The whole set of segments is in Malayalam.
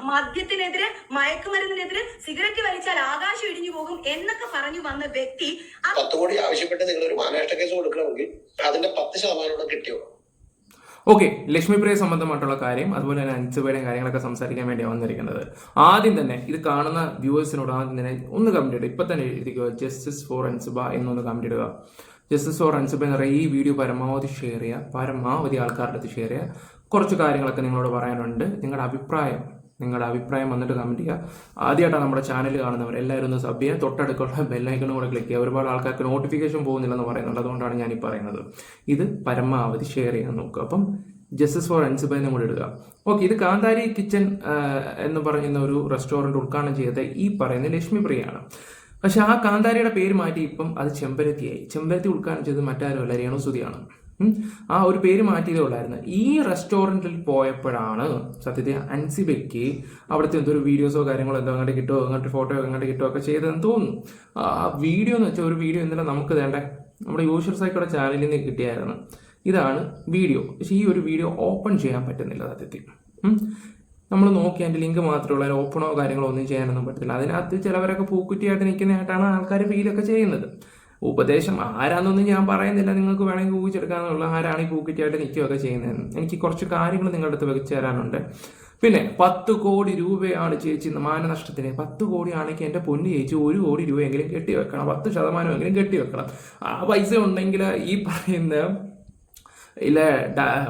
മദ്യത്തിനെതിരെ, മയക്കുമരുന്നിനെതിരെ, സിഗരറ്റ് വലിച്ചാൽ ആകാശം ഇടിഞ്ഞു പോകും എന്നൊക്കെ പറഞ്ഞു വന്ന വ്യക്തി 10 കോടി ആവശ്യപ്പെട്ട് നിങ്ങൾ ഒരു മാനനഷ്ട കേസ് കൊടുക്കണമെങ്കിൽ അതിന്റെ 10% കിട്ടിയോ? ഓക്കെ, ലക്ഷ്മിപ്രിയ സംബന്ധമായിട്ടുള്ള കാര്യം അതുപോലെ തന്നെ അൻസിബയുടെയും കാര്യങ്ങളൊക്കെ സംസാരിക്കാൻ വേണ്ടിയാണ് വന്നിരിക്കുന്നത്. ആദ്യം തന്നെ ഇത് കാണുന്ന വ്യൂവേഴ്സിനോട് ആദ്യം തന്നെ ഒന്ന് കമന്റ് ഇടുക. ഇപ്പൊ തന്നെ എഴുതിക്കുക ജസ്റ്റിസ് ഫോർ അൻസിബ എന്നൊന്ന് കമന്റ് ഇടുക. ജസ്റ്റിസ് ഫോർ അൻസിബ എന്ന് പറയുക ഈ വീഡിയോ പരമാവധി ഷെയർ ചെയ്യുക, പരമാവധി ആൾക്കാരുടെ അടുത്ത് ഷെയർ ചെയ്യുക. കുറച്ച് കാര്യങ്ങളൊക്കെ നിങ്ങളോട് പറയാനുണ്ട്. നിങ്ങളുടെ അഭിപ്രായം വന്നിട്ട് കമന്റ് ചെയ്യുക. ആദ്യമായിട്ടാണ് നമ്മുടെ ചാനൽ കാണുന്നവർ എല്ലാവരും ഒന്ന് സബ് ചെയ്യുക. തൊട്ടടുക്കുള്ള ബെല്ലൈക്കണും കൂടെ ക്ലിക്ക് ചെയ്യുക. ഒരുപാട് ആൾക്കാർക്ക് നോട്ടിഫിക്കേഷൻ പോകുന്നില്ലെന്ന് പറയുന്നുണ്ട്, അതുകൊണ്ടാണ് ഞാൻ ഈ പറയുന്നത്. ഇത് പരമാവധി ഷെയർ ചെയ്യാൻ നോക്കുക. അപ്പം ജസ്റ്റിസ് ഫോർ അൻസിബ എന്നും കൂടെ ഇടുക. ഓക്കെ, ഇത് കാന്താരി കിച്ചൺ എന്ന് പറയുന്ന ഒരു റെസ്റ്റോറൻറ്റ് ഉദ്ഘാടനം ചെയ്തത് ഈ പറയുന്ന ലക്ഷ്മിപ്രിയയാണ്. പക്ഷെ ആ കാന്താരിയുടെ പേര് മാറ്റി ഇപ്പം അത് ചെമ്പരത്തിയായി. ചെമ്പരത്തി ഉദ്ഘാടനം ചെയ്തത് മറ്റാരുമല്ല, രേണുസുതിയാണ്. ആ ഒരു പേര് മാറ്റിയതേ ഉള്ളായിരുന്നു. ഈ റെസ്റ്റോറൻറ്റിൽ പോയപ്പോഴാണ് സത്യത്തിൽ അൻസിബയ്ക്ക് അവിടുത്തെ എന്തൊരു വീഡിയോസോ കാര്യങ്ങളോ എന്തോ അങ്ങോട്ട് കിട്ടുമോ, അങ്ങോട്ട് ഫോട്ടോ അങ്ങോട്ട് കിട്ടുമോ ഒക്കെ ചെയ്തതെന്ന് തോന്നുന്നു. ആ വീഡിയോ എന്ന് വെച്ചാൽ ഒരു വീഡിയോ ഇന്നലെ നമുക്ക് വേണ്ട നമ്മുടെ യൂഷർ സൈക്കിളുടെ ചാനലിൽ നിന്ന് കിട്ടിയായിരുന്നു. ഇതാണ് വീഡിയോ. പക്ഷെ ഈ ഒരു വീഡിയോ ഓപ്പൺ ചെയ്യാൻ പറ്റുന്നില്ല സത്യത്തിൽ. നമ്മൾ നോക്കി അതിൻ്റെ ലിങ്ക് മാത്രമേ ഉള്ളൂ, അതിൽ ഓപ്പണോ കാര്യങ്ങളോ ഒന്നും ചെയ്യാനൊന്നും പറ്റത്തില്ല. അതിനകത്ത് ചിലവരൊക്കെ പൂക്കുറ്റിയായിട്ട് നിൽക്കുന്നതായിട്ടാണ് ആൾക്കാർ ഫീലൊക്കെ ചെയ്യുന്നത്. ഉപദേശം ആരാന്നൊന്നും ഞാൻ പറയുന്നില്ല, നിങ്ങൾക്ക് വേണമെങ്കിൽ ഊഹിച്ചെടുക്കാന്നുള്ള ആരാണ് ഈ പൂക്കുറ്റിയായിട്ട് നിൽക്കുകയൊക്കെ ചെയ്യുന്നതെന്ന്. എനിക്ക് കുറച്ച് കാര്യങ്ങൾ നിങ്ങളുടെ അടുത്ത് വെച്ച് തരാനുണ്ട്. പിന്നെ 10 കോടി രൂപയാണ് ചേച്ചി മാനനഷ്ടത്തിന്. 10 കോടി ആണെങ്കിൽ എൻ്റെ പൊന്നു ചേച്ചി 1 കോടി രൂപയെങ്കിലും കെട്ടിവെക്കണം, 10% കെട്ടിവെക്കണം. ആ പൈസ ഉണ്ടെങ്കിൽ ഈ പറയുന്ന ഇല്ല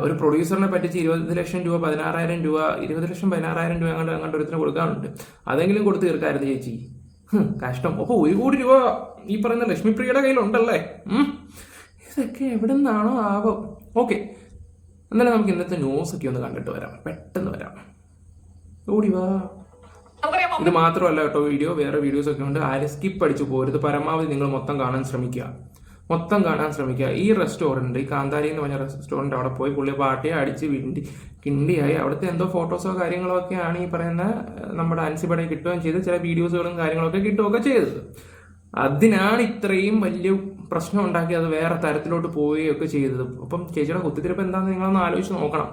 ഒരു പ്രൊഡ്യൂസറിനെ പറ്റിച്ച് 20 ലക്ഷം രൂപ 16,000 രൂപ 20 ലക്ഷം 16,000 രൂപ അങ്ങോട്ട് ഒരുത്തിന് കൊടുക്കാനുണ്ട്. അതെങ്കിലും കൊടുത്ത് തീർക്കായിരുന്നു ചേച്ചി. കഷ്ടം. അപ്പോൾ 1 കോടി രൂപ ഈ പറയുന്ന ലക്ഷ്മിപ്രിയയുടെ കയ്യിലുണ്ടല്ലേ. ഇതൊക്കെ എവിടെ നിന്നാണോ ആവം. ഓക്കെ, എന്നാലും നമുക്ക് ഇന്നത്തെ ന്യൂസ് ഒക്കെ ഒന്ന് കണ്ടിട്ട് വരാം, പെട്ടെന്ന് വരാം. ഓടി വാ. ഇത് മാത്രമല്ല കേട്ടോ വീഡിയോ, വേറെ വീഡിയോസ് ഒക്കെ ഉണ്ട്. ആരും സ്കിപ്പ് അടിച്ചു പോരുത്. പരമാവധി നിങ്ങൾ മൊത്തം കാണാൻ ശ്രമിക്കുക. ഈ റെസ്റ്റോറൻറ്റ്, ഈ കാന്താരി എന്ന് പറഞ്ഞ റെസ്റ്റോറൻറ്റ്, അവിടെ പോയി പുള്ളി പാട്ടിയെ അടിച്ച് കിണ്ടിയായി. അവിടുത്തെ എന്തോ ഫോട്ടോസോ കാര്യങ്ങളോ ഒക്കെയാണ് ഈ പറയുന്ന നമ്മുടെ അൻസിബയുടെ കിട്ടുകയും ചെയ്ത് ചില വീഡിയോസുകളും കാര്യങ്ങളൊക്കെ കിട്ടുകയൊക്കെ ചെയ്തത്. അതിനാണ് ഇത്രയും വലിയ പ്രശ്നം ഉണ്ടാക്കി അത് വേറെ തരത്തിലോട്ട് പോവുകയൊക്കെ ചെയ്തത്. അപ്പം ചേച്ചിയുടെ കുത്തിത്തിരിപ്പ് എന്താണെന്ന് നിങ്ങളൊന്ന് ആലോചിച്ച് നോക്കണം.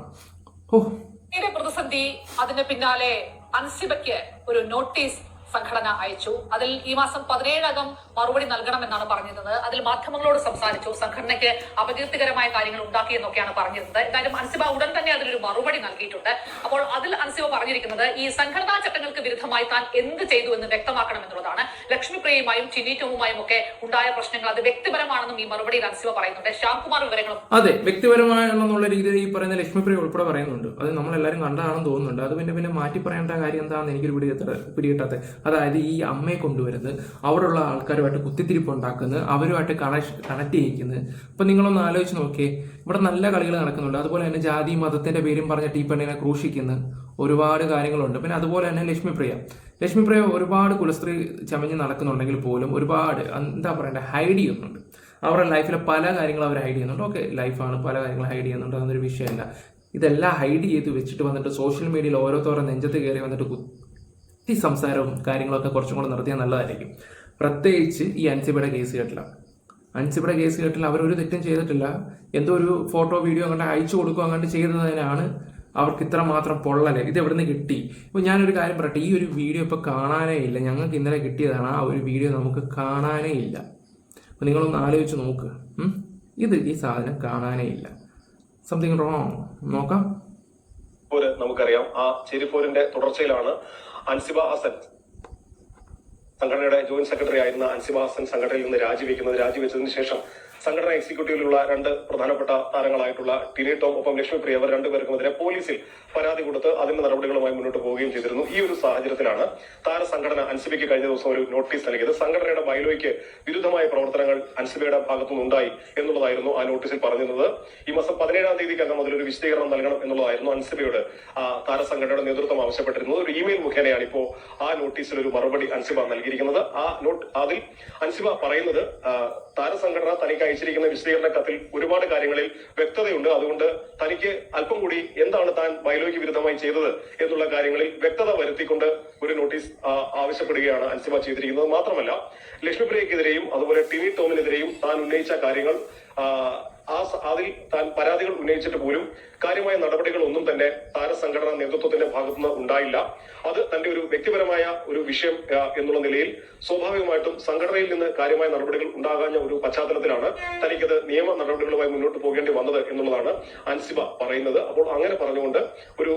പ്രതിസന്ധി, അതിന് പിന്നാലെ അൻസിബയ്ക്ക് ഒരു നോട്ടീസ് സംഘടന അയച്ചു. അതിൽ ഈ മാസം 17 മറുപടി നൽകണമെന്നാണ് പറഞ്ഞിരുന്നത്. അതിൽ മാധ്യമങ്ങളോട് സംസാരിച്ചു. സംഘടനയ്ക്ക് അപകീർത്തികരമായ കാര്യങ്ങൾ ഉണ്ടാക്കിയെന്നൊക്കെയാണ് പറഞ്ഞിരുന്നത്. എന്തായാലും അൻസിബ ഉടൻ തന്നെ അതിലൊരു മറുപടി നൽകിയിട്ടുണ്ട്. അപ്പോൾ അതിൽ അൻസിബ പറഞ്ഞിരിക്കുന്നത് ഈ സംഘടനാ ചട്ടങ്ങൾക്ക് വിരുദ്ധമായി താൻ എന്ത് ചെയ്തു എന്ന് വ്യക്തമാക്കണമെന്നുള്ളതാണ്. ലക്ഷ്മിപ്രിയയുമായും ചിന്നീറ്റവുമായും ഒക്കെ ഉണ്ടായ പ്രശ്നങ്ങൾ അത് വ്യക്തിപരമാണെന്നും ഈ മറുപടിയിൽ അൻസിബ പറയുന്നുണ്ട്. ശ്യാംകുമാർ വിവരങ്ങളും അതെ വ്യക്തിപരമാണെന്നുള്ള രീതിയിൽ ഈ പറയുന്ന ലക്ഷ്മിപ്രിയ ഉൾപ്പെടെ പറയുന്നുണ്ട്. അത് നമ്മളെല്ലാവരും കണ്ടാണെന്ന് തോന്നുന്നുണ്ട്. അത് പിന്നെ മാറ്റി പറയേണ്ട കാര്യം എന്താണെന്ന് എനിക്കൊരു പിടികിട്ടാത്ത. അതായത് ഈ അമ്മയെ കൊണ്ടുവരുന്നത്, അവിടെയുള്ള ആൾക്കാരുമായിട്ട് കുത്തിത്തിരിപ്പ് ഉണ്ടാക്കുന്നത്, അവരുമായിട്ട് കണക്ട് ചെയ്യിക്കുന്നത്. ഇപ്പം നിങ്ങളൊന്ന് ആലോചിച്ച് നോക്കിയേ, ഇവിടെ നല്ല കളികൾ നടക്കുന്നുണ്ട്. അതുപോലെ തന്നെ ജാതി മതത്തിന്റെ പേരും പറഞ്ഞിട്ട് ഈ പെണ്ണിനെ ക്രൂശിക്കുന്ന ഒരുപാട് കാര്യങ്ങളുണ്ട്. പിന്നെ അതുപോലെ തന്നെ ലക്ഷ്മിപ്രിയ ഒരുപാട് കുലസ്ത്രീ ചമഞ്ഞ് നടക്കുന്നുണ്ടെങ്കിൽ പോലും ഒരുപാട് എന്താ പറയണ്ടേ ഹൈഡ് ചെയ്യുന്നുണ്ട്. അവരുടെ ലൈഫിലെ പല കാര്യങ്ങളും അവർ ഹൈഡ് ചെയ്യുന്നുണ്ട്. ഓക്കെ, ലൈഫാണ്, പല കാര്യങ്ങളും ഹൈഡ് ചെയ്യുന്നുണ്ട്, അതൊരു വിഷയമല്ല. ഇതെല്ലാം ഹൈഡ് ചെയ്ത് വെച്ചിട്ട് വന്നിട്ട് സോഷ്യൽ മീഡിയയിൽ ഓരോരുത്തരുടെ നെഞ്ചത്ത് കയറി വന്നിട്ട് ഈ സംസാരവും കാര്യങ്ങളൊക്കെ കുറച്ചും കൂടെ നിർത്തിയാൽ നല്ലതായിരിക്കും. പ്രത്യേകിച്ച് ഈ അൻസിബയുടെ കേസ് കേട്ടില്ല. അവരൊരു തെറ്റും ചെയ്തിട്ടില്ല. എന്തോ ഒരു ഫോട്ടോ വീഡിയോ അങ്ങോട്ട് അയച്ചു കൊടുക്കുക അങ്ങോട്ട് ചെയ്തതിനാണ് അവർക്ക് ഇത്ര മാത്രം പൊള്ളല്. ഇത് എവിടെ നിന്ന് കിട്ടി? ഇപ്പോൾ ഞാനൊരു കാര്യം പറയട്ടെ, ഈ ഒരു വീഡിയോ ഇപ്പോൾ കാണാനേ ഇല്ല. ഞങ്ങൾക്ക് ഇന്നലെ കിട്ടിയതാണ്. ആ ഒരു വീഡിയോ നമുക്ക് കാണാനേ ഇല്ല. അപ്പോൾ നിങ്ങളൊന്ന് ആലോചിച്ച് നോക്ക്. ഈ സാധനം കാണാനേ ഇല്ല. Something wrong. നോക്കാം. നമുക്കറിയാം ആ ചെരിപ്പോരിന്റെ തുടർച്ചയിലാണ് അൻസിബ ഹസൻ, സംഘടനയുടെ ജോയിന്റ് സെക്രട്ടറി ആയിരുന്ന അൻസിബ ഹസൻ സംഘടനയിൽ നിന്ന് രാജിവെച്ചതിന് ശേഷം സംഘടന എക്സിക്യൂട്ടീവിലുള്ള 2 പ്രധാനപ്പെട്ട താരങ്ങളായിട്ടുള്ള ടിനി ടോം ഒപ്പം ലക്ഷ്മിപ്രിയ അവർ 2 പേർക്കുമെതിരെ പോലീസിൽ പരാതി കൊടുത്ത് അതിന്റെ നടപടികളുമായി മുന്നോട്ട് പോവുകയും ചെയ്തിരുന്നു. ഈ ഒരു സാഹചര്യത്തിലാണ് താരസംഘടന അൻസിബയ്ക്ക് കഴിഞ്ഞ ദിവസം ഒരു നോട്ടീസ് നൽകിയത്. സംഘടനയുടെ ബൈലോയ്ക്ക് വിരുദ്ധമായ പ്രവർത്തനങ്ങൾ അൻസിബയുടെ ഭാഗത്തുനിന്നുണ്ടായി എന്നുള്ളതായിരുന്നു ആ നോട്ടീസിൽ പറഞ്ഞിരുന്നത്. ഈ മാസം 17 തീയതിക്കകം അതിലൊരു വിശദീകരണം നൽകണം എന്നുള്ളതായിരുന്നു അൻസിബയോട് താരസംഘടനയുടെ നേതൃത്വം ആവശ്യപ്പെട്ടിരുന്നത്. ഒരു ഇമെയിൽ മുഖേനയാണ് ഇപ്പോൾ ആ നോട്ടീസിൽ ഒരു മറുപടി അൻസിബ നൽകിയിരിക്കുന്നത്. അതിൽ അൻസിബ പറയുന്നത് താരസംഘടന തനിക്ക് അയച്ചിരിക്കുന്ന വിശദീകരണ കത്തിൽ ഒരുപാട് കാര്യങ്ങളിൽ വ്യക്തതയുണ്ട്. അതുകൊണ്ട് തനിക്ക് അല്പം കൂടി എന്താണ് താൻ ബൈലോയ്ക്ക് വിരുദ്ധമായി ചെയ്തത് എന്നുള്ള കാര്യങ്ങളിൽ വ്യക്തത വരുത്തിക്കൊണ്ട് ഒരു നോട്ടീസ് ആവശ്യപ്പെടുകയാണ് അൻസിബ ചെയ്തിരിക്കുന്നത്. മാത്രമല്ല ലക്ഷ്മിപ്രിയക്കെതിരെയും അതുപോലെ ടിനി ടോമിനെതിരെയും താൻ ഉന്നയിച്ച കാര്യങ്ങൾ അതിൽ താൻ പരാതികൾ ഉന്നയിച്ചിട്ട് പോലും കാര്യമായ നടപടികളൊന്നും തന്നെ താരസംഘടനാ നേതൃത്വത്തിന്റെ ഭാഗത്തുനിന്ന് ഉണ്ടായില്ല. അത് തന്റെ ഒരു വ്യക്തിപരമായ ഒരു വിഷയം എന്നുള്ള നിലയിൽ സ്വാഭാവികമായിട്ടും സംഘടനയിൽ നിന്ന് കാര്യമായ നടപടികൾ ഉണ്ടാകാഞ്ഞ ഒരു പശ്ചാത്തലത്തിലാണ് തനിക്കത് നിയമ നടപടികളുമായി മുന്നോട്ട് പോകേണ്ടി വന്നത് എന്നുള്ളതാണ് അൻസിബ പറയുന്നത്. അപ്പോൾ അങ്ങനെ പറഞ്ഞുകൊണ്ട് ഒരു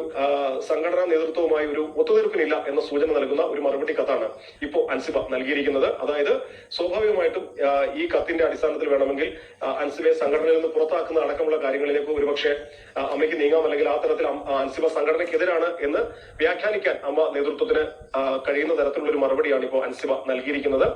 സംഘടനാ നേതൃത്വവുമായി ഒരു ഒത്തുതീർപ്പിനില്ല എന്ന സൂചന നൽകുന്ന ഒരു മറുപടി കത്താണ് ഇപ്പോൾ അൻസിബ നൽകിയിരിക്കുന്നത്. അതായത് സ്വാഭാവികമായിട്ടും ഈ കത്തിന്റെ അടിസ്ഥാനത്തിൽ വേണമെങ്കിൽ അൻസിബയെ സംഘടനയിൽ നിന്ന് പുറത്താക്കുന്ന അടക്കമുള്ള കാര്യങ്ങളിലേക്ക് ഒരുപക്ഷെ അമ്മയ്ക്ക് നീങ്ങാം, അല്ലെങ്കിൽ ആ തരത്തിൽ അൻസിബ സംഘടനയ്ക്കെതിരാണ് എന്ന് വ്യാഖ്യാനിക്കാൻ അമ്മ നേതൃത്വത്തിന് കഴിയുന്ന തരത്തിലുള്ള ഒരു മറുപടിയാണ് ഇപ്പോൾ അൻസിബ നൽകിയിരിക്കുന്നത്.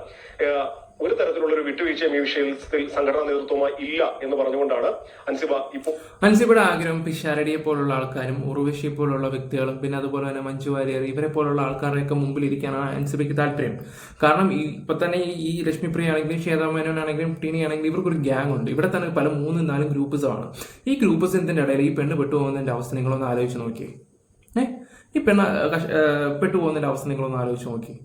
ഒരു തരത്തിലുള്ള ഒരു വിട്ടുവീഴ്ചയും ഈ വിഷയത്തിൽ സംഘടനാ നേതൃത്വമായി ഇല്ല എന്ന് പറഞ്ഞുകൊണ്ടാണ് അൻസിബ ഇപ്പോൾ അൻസിബയുടെ ആഗ്രഹം പിഷാരടിയെ പോലുള്ള ആൾക്കാരും ഉർവശിയെ പോലുള്ള വ്യക്തികളും പിന്നെ അതുപോലെ തന്നെ മഞ്ജു വാര്യർ ഇവരെ പോലുള്ള ആൾക്കാരുടെയൊക്കെ മുമ്പിൽ ഇരിക്കാനാണ് അൻസിബയ്ക്ക് താല്പര്യം. കാരണം ഇപ്പൊ തന്നെ ഈ ലക്ഷ്മിപ്രിയ ആണെങ്കിലും ശ്വേതാ മേനോൻ ആണെങ്കിലും ടിനി ആണെങ്കിലും ഇവർക്കൊരു ഗ്യാങ് ഉണ്ട്. ഇവിടെ തന്നെ പല 3-4 ഗ്രൂപ്പ്സാണ്. ഈ ഗ്രൂപ്പ്സിന്റെ ഇടയിൽ ഈ പെണ്ണ് പെട്ടുപോകുന്നതിന്റെ അവസ്ഥ നിങ്ങളൊന്ന് ആലോചിച്ച് നോക്കി. ഈ പെണ്ണ് പെട്ടുപോകുന്നതിന്റെ അവസ്ഥ നിങ്ങളൊന്ന് ആലോചിച്ച് നോക്കി.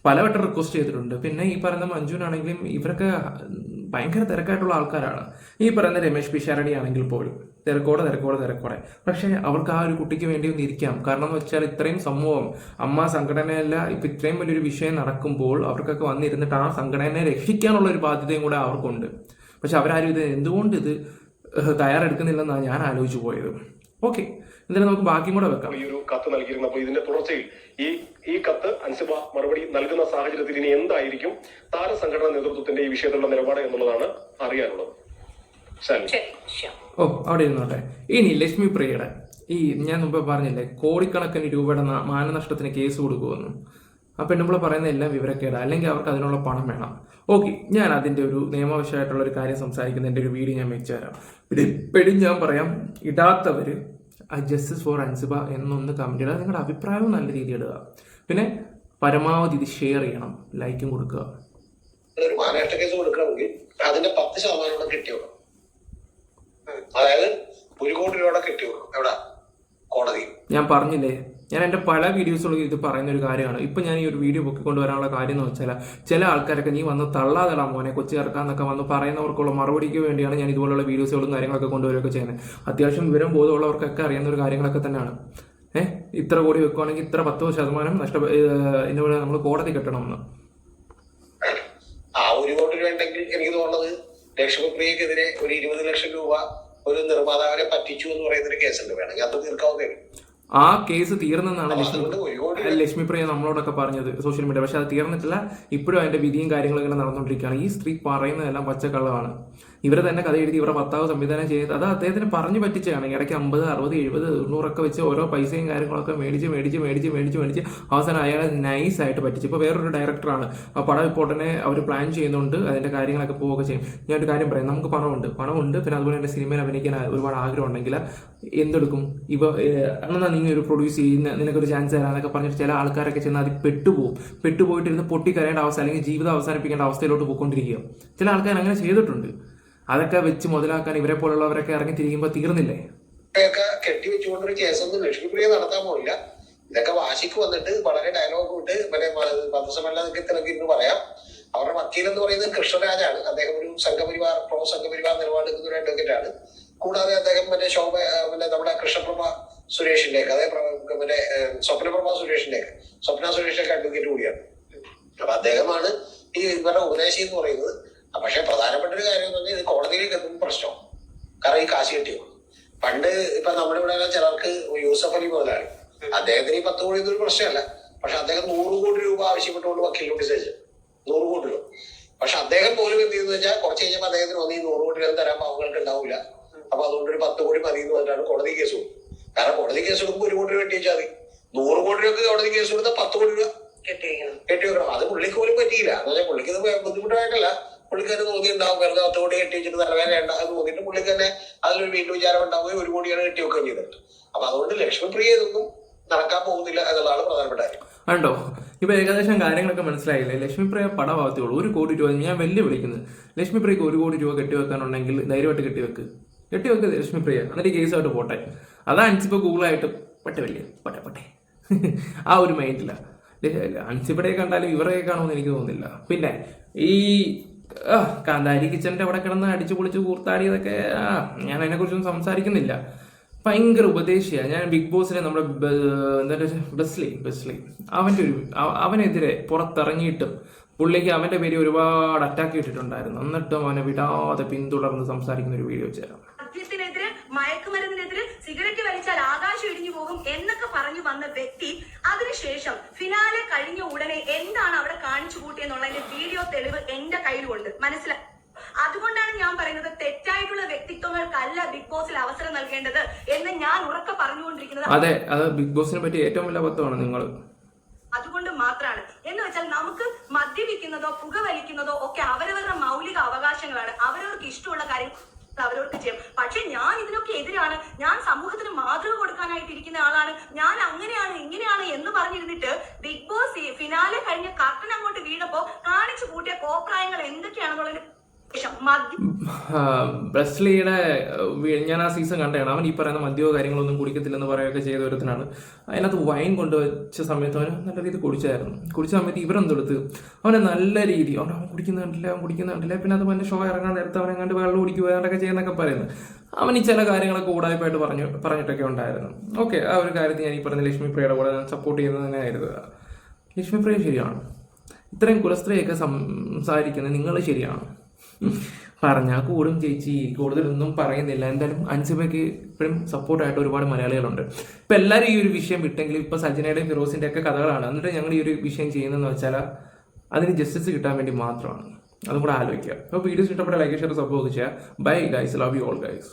പലവട്ടം റിക്വസ്റ്റ് ചെയ്തിട്ടുണ്ട്. പിന്നെ ഈ പറയുന്ന മഞ്ജുവിനാണെങ്കിലും ഇവരൊക്കെ ഭയങ്കര തിരക്കായിട്ടുള്ള ആൾക്കാരാണ്. ഈ പറയുന്ന രമേശ് പിഷാരടി ആണെങ്കിൽ പോലും തിരക്കോടെ. പക്ഷെ അവർക്ക് ആ ഒരു കുട്ടിക്ക് വേണ്ടി ഒന്ന് ഇരിക്കാം. കാരണം എന്ന് വെച്ചാൽ ഇത്രയും സമൂഹം അമ്മ സംഘടനയല്ല ഇപ്പൊ ഇത്രയും വലിയൊരു വിഷയം നടക്കുമ്പോൾ അവർക്കൊക്കെ വന്നിരുന്നിട്ട് ആ സംഘടനയെ രക്ഷിക്കാനുള്ള ഒരു ബാധ്യതയും കൂടെ അവർക്കുണ്ട്. പക്ഷെ അവരാരും എന്തുകൊണ്ട് ഇത് തയ്യാറെടുക്കുന്നില്ലെന്നാണ് ഞാൻ ആലോചിച്ചു പോയത്. ഓക്കെ, എന്തായാലും നമുക്ക് ബാക്കിയും കൂടെ വെക്കാം. ഈ ഒരു കത്ത് നൽകിയിരുന്നപ്പോൾ ഇതിന്റെ തുടർച്ചയിൽ ഈ കത്ത് അൻസിബ മറുപടി നൽകുന്ന സാഹചര്യത്തിൽ ഇനി എന്തായിരിക്കും താരസംഘടനാ നേതൃത്വത്തിന്റെ ഈ വിഷയത്തിലുള്ള നിലപാട് എന്നുള്ളതാണ് അറിയാനുള്ളത്. അവിടെ ഇരുന്നോട്ടെ. ഇനി ലക്ഷ്മി പ്രിയയുടെ ഞാൻ മുമ്പ് പറഞ്ഞില്ലേ കോടിക്കണക്കിന് രൂപയുടെ മാനനഷ്ടത്തിന് കേസ് കൊടുക്കുമെന്ന്. ആ പെണ്ണുമ്പോൾ പറയുന്ന എല്ലാം വിവരക്കേടാ, അല്ലെങ്കിൽ അവർക്ക് അതിനുള്ള പണം വേണം. ഓക്കെ, ഞാൻ അതിന്റെ ഒരു നിയമവശമായിട്ടുള്ള ഒരു കാര്യം സംസാരിക്കുന്നതിന്റെ ഒരു വീഡിയോ ഞാൻ വെച്ചു തരാം. പിന്നെ ഇപ്പോഴും ഞാൻ പറയാം, ഇടാത്തവര് ജസ്റ്റിസ് ഫോർ അൻസിബ എന്നൊന്ന് കമന്റ് ഇടുക. നിങ്ങളുടെ അഭിപ്രായവും നല്ല രീതിയിൽ ഇടുക. പിന്നെ പരമാവധി ഇത് ഷെയർ ചെയ്യണം, ലൈക്കും കൊടുക്കുക. ഒരു മാനനഷ്ട കേസ് കൊടുക്കണമെങ്കിൽ അതിന്റെ 10% കിട്ടിയോളൂ. അതായത് 1 കോടി രൂപയുടെ കിട്ടിയോളൂ. എവിടെ? കോടതി. ഞാൻ പറഞ്ഞില്ലേ, ഞാൻ എൻ്റെ പല വീഡിയോസുകളും ഇത് പറയുന്ന ഒരു കാര്യമാണ്. ഇപ്പം ഞാൻ ഈ ഒരു വീഡിയോ പൊക്കിക്കൊണ്ടുവരാനുള്ള കാര്യം എന്ന് വെച്ചാൽ ചില ആൾക്കാരൊക്കെ നീ വന്ന് തള്ളാതെടാ മോനെ കൊച്ചു ചേർക്കാന്നൊക്കെ വന്ന് പറയുന്നവർക്കുള്ള മറുപടിക്ക് വേണ്ടിയാണ് ഞാൻ ഇതുപോലുള്ള വീഡിയോസുകളും കാര്യങ്ങളൊക്കെ കൊണ്ടുവരികയൊക്കെ ചെയ്യുന്നത്. അത്യാവശ്യം വിവരം ബോധമുള്ളവർക്കൊക്കെ അറിയുന്ന ഒരു കാര്യങ്ങളൊക്കെ തന്നെയാണ്. ഇത്ര കോടി വെക്കുവാണെങ്കിൽ ഇത്ര 10% എന്നോട് നമ്മൾ കോടതി കെട്ടണമെന്ന്. ആ 1 കോടി രൂപ ഉണ്ടെങ്കിൽ എനിക്ക് തോന്നുന്നത് ലക്ഷ്മിപ്രിയക്കെതിരെ ഒരു 20 ലക്ഷം രൂപ ഒരു നിർമ്മാതാവിനെ പറ്റിച്ചു എന്ന് പറയുന്നൊരു കേസുണ്ട്. വേണമെങ്കിൽ അത് തീർക്കാവുന്നേ. ആ കേസ് തീർന്നെന്നാണ് ലക്ഷ്മിപ്രിയ നമ്മളോടൊക്കെ പറഞ്ഞത് സോഷ്യൽ മീഡിയ. പക്ഷെ അത് തീർന്നിട്ടില്ല. ഇപ്പോഴും അതിന്റെ വിധിയും കാര്യങ്ങളും ഇങ്ങനെ നടന്നുകൊണ്ടിരിക്കുകയാണ്. ഈ സ്ത്രീ പറയുന്നതെല്ലാം പച്ചക്കള്ളമാണ്. ഇവരെ തന്നെ കഥ എഴുതി ഇവരുടെ ഭർത്താവ് സംവിധാനം ചെയ്ത് അത് അദ്ദേഹത്തിന് പറഞ്ഞു പറ്റിച്ചാണ്. ഇടയ്ക്ക് 50, 60, 70, 90 വെച്ച് ഓരോ പൈസയും കാര്യങ്ങളൊക്കെ മേടിച്ച് അവസാനം അയാളെ നൈസായിട്ട് പറ്റിച്ചു. ഇപ്പോൾ വേറൊരു ഡയറക്ടറാണ് ആ പടം ഇപ്പോൾ ഉടനെ അവർ പ്ലാൻ ചെയ്യുന്നുണ്ട്, അതിന്റെ കാര്യങ്ങളൊക്കെ പോവുക ചെയ്യും. ഞാൻ ഒരു കാര്യം പറയാം, നമുക്ക് പണമുണ്ട്. പിന്നെ അതുപോലെ തന്നെ സിനിമയിൽ അഭിനയിക്കാൻ ഒരുപാട് ആഗ്രഹം ഉണ്ടെങ്കിൽ എന്തെടുക്കും? എന്നാ നീ ഒരു പ്രൊഡ്യൂസ് ചെയ്യുന്ന നിനക്കൊരു ചാൻസ് തരാന്നൊക്കെ പറഞ്ഞിട്ട് ചില ആൾക്കാരൊക്കെ ചെന്ന് അത് പെട്ടുപോയിട്ടിരുന്ന് പൊട്ടിക്കരയേണ്ട അവസ്ഥ അല്ലെങ്കിൽ ജീവിതം അവസാനിപ്പിക്കേണ്ട അവസ്ഥയിലോട്ട് പോയിക്കൊണ്ടിരിക്കുക. ചില ആൾക്കാർ അങ്ങനെ ചെയ്തിട്ടുണ്ട്. അതൊക്കെ വെച്ച് മുതലാക്കാൻ ഇവരെ പോലുള്ളവരൊക്കെ ഇറങ്ങി തിരിയുമ്പോൾ തീർന്നില്ലേ? കെട്ടിവെച്ചുകൊണ്ടൊരു കേസൊന്നും ലക്ഷ്മിപ്രിയ നടത്താൻ പോയില്ല. ഇതൊക്കെ വാശിക്ക് വന്നിട്ട് വളരെ ഡയലോഗ് വിട്ട് മറ്റേ പത്രസമ്മേളനത്തിനൊക്കെ ഇരുന്ന് പറയാം. അവരുടെ വക്കീൽ എന്ന് പറയുന്നത് കൃഷ്ണരാജാണ്. അദ്ദേഹം ഒരു പ്രോ സംഘപരിവാർ നിലപാടെടുക്കുന്ന ഒരു അഡ്വക്കേറ്റ് ആണ്. കൂടാതെ അദ്ദേഹം മറ്റേ നമ്മുടെ കൃഷ്ണപ്രഭ സുരേഷിന്റെയൊക്കെ മറ്റേ സ്വപ്ന സുരേഷിന്റെ അഡ്വക്കേറ്റ് കൂടിയാണ്. അപ്പൊ അദ്ദേഹമാണ് ഈ ഇവരുടെ ഉപദേശി എന്ന് പറയുന്നത്. പക്ഷെ പ്രധാനപ്പെട്ട ഒരു കാര്യം എന്ന് പറഞ്ഞാൽ ഇത് കോടതിയിലേക്ക് എത്തുന്ന പ്രശ്നം. കാരണം ഈ കാശ് കിട്ടിയോ പണ്ട് ഇപ്പൊ നമ്മുടെ ഇവിടെ ചിലർക്ക് യൂസഫ് അലി മുതലാളി അദ്ദേഹത്തിന് ഈ 10 കോടി ഒരു പ്രശ്നമല്ല. പക്ഷെ അദ്ദേഹം 100 കോടി രൂപ ആവശ്യപ്പെട്ടുകൊണ്ട് വക്കീൽ നോട്ടീസ് അയച്ചു. 100 കോടി രൂപ. പക്ഷെ അദ്ദേഹം പോലും എന്ത് ചെയ്യുന്ന വെച്ചാൽ കുറച്ച് കഴിഞ്ഞപ്പോൾ അദ്ദേഹത്തിന് വന്ന് ഈ 100 കോടി രൂപ തരാൻ പാവങ്ങൾക്ക് ഉണ്ടാവില്ല. അപ്പൊ അതുകൊണ്ട് ഒരു 10 കോടി മതി എന്ന് പറഞ്ഞാണ് കോടതി കേസ് കൊടുക്കും. കാരണം കോടതി കേസ് കൊടുക്കുമ്പോൾ 1 കോടി രൂപ കെട്ടി വെച്ചാൽ മതി. 100 കോടി രൂപക്ക് കോടതി കേസ് കൊടുത്താൽ 10 കോടി രൂപ കെട്ടി വെക്കണം. അത് പുള്ളിക്ക് പോലും പറ്റിയില്ല. എന്ന് പറഞ്ഞാൽ പുള്ളിക്ക് ഇത് ബുദ്ധിമുട്ടായിട്ടല്ല. പുള്ളിക്കാരെ തോന്നിയിട്ടുണ്ടാവും വെറുതെ 10 കോടി കെട്ടി വെച്ചിട്ട് തലവേദന ഉണ്ടാകും തോന്നിയിട്ട് പുള്ളിക്ക് തന്നെ അതിലൊരു വീട്ടു വിചാരം ഉണ്ടാവുകയും 1 കോടിയാണ് കെട്ടി വെക്കുകയും ചെയ്തിട്ട്. അപ്പൊ അതുകൊണ്ട് ലക്ഷ്മിപ്രിയ ഇതൊന്നും നടക്കാൻ പോകുന്നില്ല എന്നുള്ളതാണ് പ്രധാനപ്പെട്ട കാര്യം. കണ്ടോ, ഇപ്പൊ ഏകദേശം കാര്യങ്ങളൊക്കെ മനസ്സിലായില്ലേ? ലക്ഷ്മിപ്രിയ പടഭാഗത്തുള്ളൂ 1 കോടി രൂപ ഞാൻ വെല്ലുവിളിക്കുന്നത്. ലക്ഷ്മിപ്രിയക്ക് 1 കോടി രൂപ കെട്ടിവെക്കാനുണ്ടെങ്കിൽ ധൈര്യമായിട്ട് കെട്ടിവെക്ക് ലക്ഷ്മിപ്രിയ. എന്നിട്ട് കേസായിട്ട് പോട്ടെ. അതാ അൻസിബ ഗൂഗിളായിട്ട് പട്ടെ ആ ഒരു മൈൻഡില്ല. അൻസിബയെ കണ്ടാലും ഇവരെ കാണുമെന്ന് എനിക്ക് തോന്നുന്നില്ല. പിന്നെ ഈ കാന്താരി കിച്ചന്റെ അവിടെ കിടന്ന് അടിച്ചു പൊളിച്ച് കൂർത്താടിയതൊക്കെ ഞാൻ അതിനെക്കുറിച്ചൊന്നും സംസാരിക്കുന്നില്ല. ഭയങ്കര ഉപദേശിയാണ്. ഞാൻ ബിഗ് ബോസിലെ നമ്മുടെ ബെസ്ലി അവനെതിരെ പുറത്തിറങ്ങിയിട്ടും പുള്ളിക്ക് അവന്റെ പേര് ഒരുപാട് അറ്റാക്ക് ചെയ്തിട്ടുണ്ടായിരുന്നു. എന്നിട്ടും അവനെ വിടാതെ പിന്തുടർന്ന് സംസാരിക്കുന്ന ഒരു വീഡിയോ ചേരാം. മദ്യത്തിനെതിരെ, മയക്കുമരുന്നിനെതിരെ, സിഗരറ്റ് വലിച്ചാൽ ആകാശം ഇടിഞ്ഞു പോകും എന്നൊക്കെ പറഞ്ഞു വന്ന വ്യക്തി അതിനുശേഷം ഫിനാലെ കഴിഞ്ഞ ഉടനെ എന്താണ് അവിടെ കാണിച്ചു കൂട്ടിയെന്നുള്ളതിന്റെ വീഡിയോ തെളിവ് എന്റെ കയ്യിലുണ്ട്. മനസ്സിലായി? അതുകൊണ്ടാണ് ഞാൻ പറയുന്നത് തെറ്റായിട്ടുള്ള വ്യക്തിത്വങ്ങൾക്കല്ല ബിഗ് ബോസിൽ അവസരം നൽകേണ്ടത് എന്ന് ഞാൻ ഉറക്കെ പറഞ്ഞുകൊണ്ടിരിക്കുന്നത്. അതെ, അത് ബിഗ് ബോസിനെ പറ്റി ഏറ്റവും വലിയ അബദ്ധമാണ് നിങ്ങൾ. അതുകൊണ്ട് മാത്രമാണ്. എന്ന് വെച്ചാൽ നമുക്ക് മദ്യപിക്കുന്നതോ പുകവലിക്കുന്നതോ ഒക്കെ അവരവരുടെ മൗലിക അവകാശങ്ങളാണ്. അവരവർക്ക് ഇഷ്ടമുള്ള കാര്യം അവരവർക്ക് ചെയ്യും. പക്ഷെ ഞാൻ ഇതിനൊക്കെ എതിരാണ്. ഞാൻ സമൂഹത്തിന് മാതൃക കൊടുക്കാനായിട്ടിരിക്കുന്ന ആളാണ്. ഞാൻ അങ്ങനെയാണ് ഇങ്ങനെയാണ് എന്ന് പറഞ്ഞിരുന്നിട്ട് ബിഗ് ബോസ് ഫിനാലെ കഴിഞ്ഞ കർട്ടൻ അങ്ങോട്ട് വീണപ്പോ കാണിച്ചു കൂട്ടിയ കോപ്രായങ്ങൾ എന്തൊക്കെയാണെന്നുള്ളതിന് ബ്രസ്ലിയുടെ ഞാൻ ആ സീസൺ കണ്ടാണ്. അവൻ ഈ പറയുന്ന മദ്യമോ കാര്യങ്ങളൊന്നും കുടിക്കത്തില്ലെന്ന് പറയുകയൊക്കെ ചെയ്ത ഒരുത്തനാണ്. അതിനകത്ത് വൈൻ കൊണ്ടുവച്ച സമയത്ത് അവന് നല്ല രീതിയിൽ കുടിച്ചായിരുന്നു. കുടിച്ച സമയത്ത് ഇവരെന്തെടുത്ത് അവനെ നല്ല രീതി അവൻ കുടിക്കുന്നുണ്ടില്ല. പിന്നെ അത് പിന്നെ ഷോ ഇറങ്ങാൻ നേരത്തെ അവനെ കണ്ട് വെള്ളം കുടിക്കുക അതൊക്കെ ചെയ്യുന്നൊക്കെ പറയുന്നത്. അവൻ ഈ ചില കാര്യങ്ങളൊക്കെ ഉടായ്പായിട്ട് പറഞ്ഞിട്ടൊക്കെ ഉണ്ടായിരുന്നു. ഓക്കെ, ആ ഒരു കാര്യത്തിൽ ഞാൻ ഈ പറഞ്ഞ ലക്ഷ്മി പ്രിയയുടെ കൂടെ ഞാൻ സപ്പോർട്ട് ചെയ്യുന്നത് തന്നെയായിരുന്നു. ലക്ഷ്മി പ്രിയ ശരിയാണ്. ഇത്രയും കുലസ്ത്രീയൊക്കെ സംസാരിക്കുന്നത് നിങ്ങൾ ശരിയാണ്. പറഞ്ഞാൽ കൂടും ചേച്ചി, കൂടുതലൊന്നും പറയുന്നില്ല. എന്തായാലും അൻസിബയ്ക്ക് ഇപ്പോഴും സപ്പോർട്ടായിട്ട് ഒരുപാട് മലയാളികളുണ്ട്. ഇപ്പം എല്ലാവരും ഈ ഒരു വിഷയം വിട്ടെങ്കിലും ഇപ്പം സജ്ജനയുടെയും ഫിറോസിൻ്റെ ഒക്കെ കഥകളാണ്. എന്നിട്ട് ഞങ്ങൾ ഈ ഒരു വിഷയം ചെയ്യുന്നതെന്ന് വെച്ചാൽ അതിന് ജസ്റ്റിസ് കിട്ടാൻ വേണ്ടി മാത്രമാണ്. അതും കൂടെ ആലോചിക്കുക. അപ്പോൾ വീഡിയോസ് ഇഷ്ടപ്പെട്ട ലൈക്ക് ഷെയർ സപ്പോർട്ട് ചെയ്യുക. Bye guys, love you all guys.